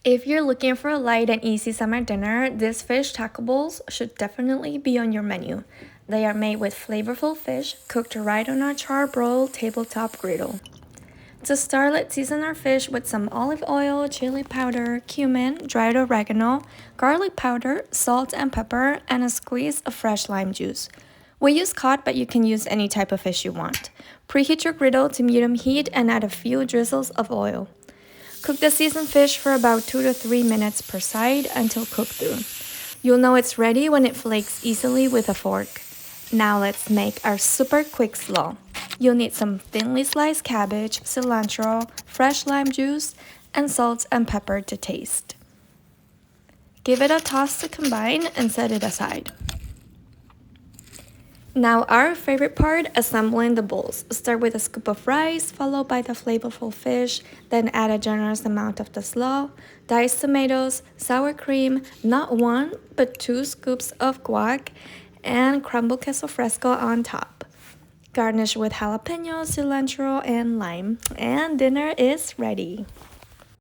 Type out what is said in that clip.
If you're looking for a light and easy summer dinner, these fish taco bowls should definitely be on your menu. They are made with flavorful fish cooked right on our Char-Broil tabletop griddle. To start, let's season our fish with some olive oil, chili powder, cumin, dried oregano, garlic powder, salt and pepper, and a squeeze of fresh lime juice. We use cod, but you can use any type of fish you want. Preheat your griddle to medium heat and add a few drizzles of oil. Cook the seasoned fish for about 2 to 3 minutes per side until cooked through. You'll know it's ready when it flakes easily with a fork. Now let's make our super quick slaw. You'll need some thinly sliced cabbage, cilantro, fresh lime juice, and salt and pepper to taste. Give it a toss to combine and set it aside. Now our favorite part, assembling the bowls. Start with a scoop of rice, followed by the flavorful fish, then add a generous amount of the slaw, diced tomatoes, sour cream, not 1 but 2 scoops of guac, and crumbled queso fresco on top. Garnish with jalapenos, cilantro, and lime, and dinner is ready.